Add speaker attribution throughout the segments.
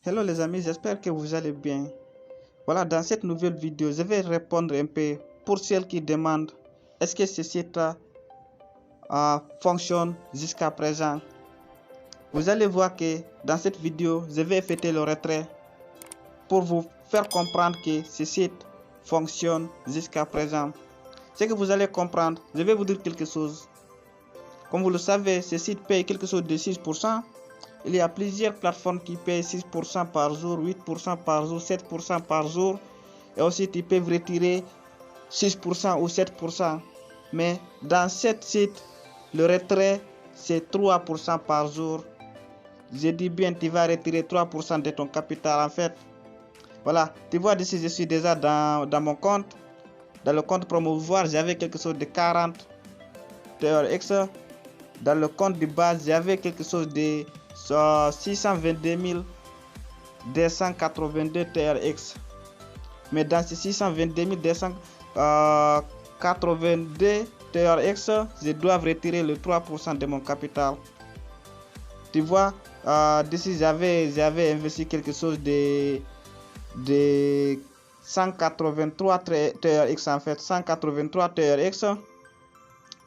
Speaker 1: Hello les amis, j'espère que vous allez bien. Voilà, dans cette nouvelle vidéo, je vais répondre un peu pour celles qui demandent est-ce que ce site fonctionne jusqu'à présent. Vous allez voir que dans cette vidéo, je vais effectuer le retrait pour vous faire comprendre que ce site fonctionne jusqu'à présent. Ce que vous allez comprendre, je vais vous dire quelque chose. Comme vous le savez, ce site paye quelque chose de 6%. Il y a plusieurs plateformes qui payent 6% par jour, 8% par jour, 7% par jour. Et aussi, ils peuvent retirer 6% ou 7%. Mais dans ce site, le retrait, c'est 3% par jour. Je dis bien, tu vas retirer 3% de ton capital en fait. Voilà, tu vois ici, je suis déjà dans mon compte. Dans le compte promouvoir, j'avais quelque chose de 40 TRX. Dans le compte de base, j'avais quelque chose de 622 282 TRX. Mais dans ces 622 282 TRX, je dois retirer le 3% de mon capital. Tu vois, d'ici j'avais investi quelque chose de 183 TRX en fait, 183 TRX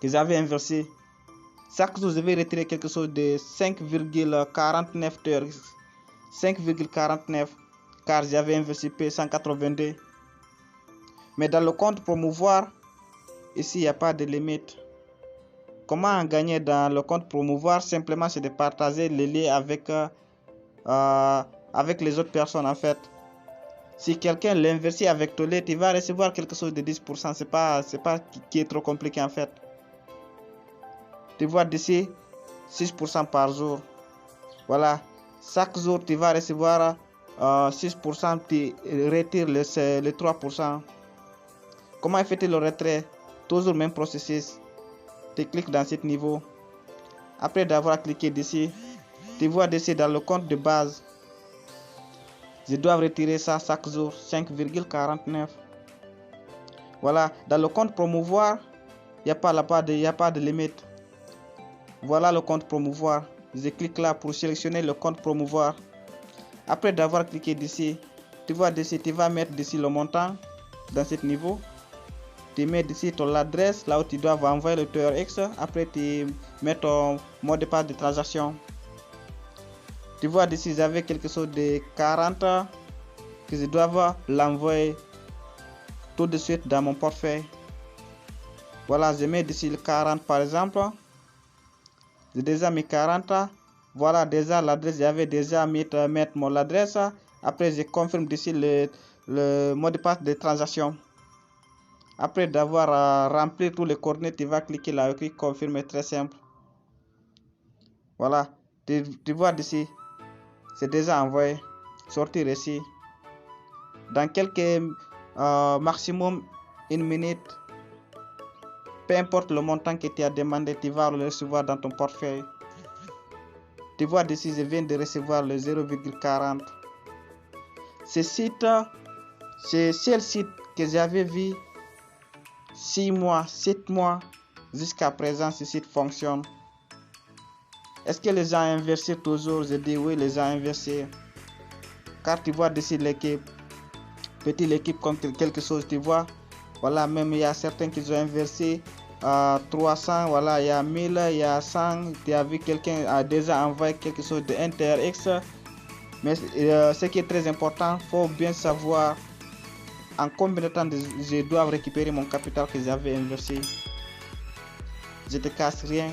Speaker 1: que j'avais investi. Chaque jour, je vais retirer quelque chose de 5,49 TRX. 5,49 car j'avais investi P182. Mais dans le compte promouvoir, ici, il n'y a pas de limite. Comment gagner dans le compte promouvoir? Simplement, c'est de partager les liens avec les autres personnes en fait. Si quelqu'un l'investit avec toi, tu vas recevoir quelque chose de 10%. C'est pas qui est trop compliqué en fait. Tu vois d'ici 6% par jour. Voilà, chaque jour tu vas recevoir 6%, tu retires le 3%. Comment effectuer le retrait? Toujours le même processus. Tu cliques dans ce niveau. Après d'avoir cliqué d'ici, tu vois d'ici dans le compte de base, je dois retirer ça chaque jour, 5,49. Voilà, dans le compte promouvoir, il n'y a pas de limite. Voilà le compte promouvoir. Je clique là pour sélectionner le compte promouvoir. Après d'avoir cliqué d'ici, tu vois d'ici, tu vas mettre d'ici le montant dans ce niveau. Tu mets d'ici ton adresse, là où tu dois envoyer le TRX. Après tu mets ton mot de passe de transaction. Tu vois d'ici, j'avais quelque chose de 40 que je dois l'envoyer tout de suite dans mon portefeuille. Voilà, je mets d'ici le 40 par exemple. J'ai déjà mis 40. Voilà déjà l'adresse. J'avais déjà mettre mon adresse. Après, je confirme d'ici le mot de passe de transaction. Après d'avoir rempli tous les coordonnées, tu vas cliquer là, écrit confirmer, très simple. Voilà, tu vois d'ici, c'est déjà envoyé. Sortir ici. Dans quelques maximum une minute, peu importe le montant que tu as demandé, tu vas le recevoir dans ton portefeuille. Tu vois d'ici, je viens de recevoir le 0,40. Ce site, c'est le site que j'avais vu 6 mois, 7 mois. Jusqu'à présent, ce site fonctionne. Est-ce que les gens investissent toujours? Je dis oui, les gens investissent. Car tu vois d'ici l'équipe, petite l'équipe comme quelque chose, tu vois. Voilà, même il y a certains qui ont investi 300, voilà, il y a 1000, il y a 100. Tu as vu quelqu'un a déjà envoyé quelque chose de 1 TRX. Mais ce qui est très important, il faut bien savoir en combien de temps je dois récupérer mon capital que j'avais investi. Je te casse rien.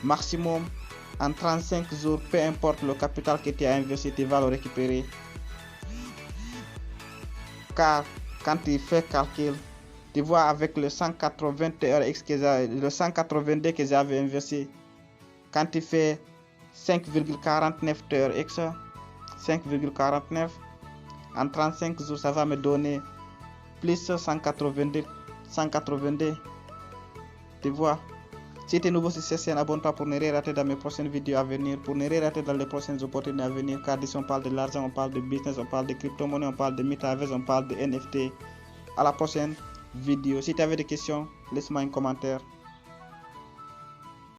Speaker 1: Maximum en 35 jours, peu importe le capital que tu as investi, tu vas le récupérer. Car quand tu fais calcul, tu vois avec le 180 TRX le 182 que j'avais investi, quand tu fais 5,49 TRX, 5,49 en 35 jours, ça va me donner plus 182. Tu vois. Si tu es nouveau sur cette chaîne, abonne-toi pour ne rien rater dans mes prochaines vidéos à venir, pour ne rien rater dans les prochaines opportunités à venir. Car ici on parle de l'argent, on parle de business, on parle de crypto-monnaie, on parle de metaverse, on parle de NFT. À la prochaine vidéo. Si tu avais des questions, laisse-moi un commentaire.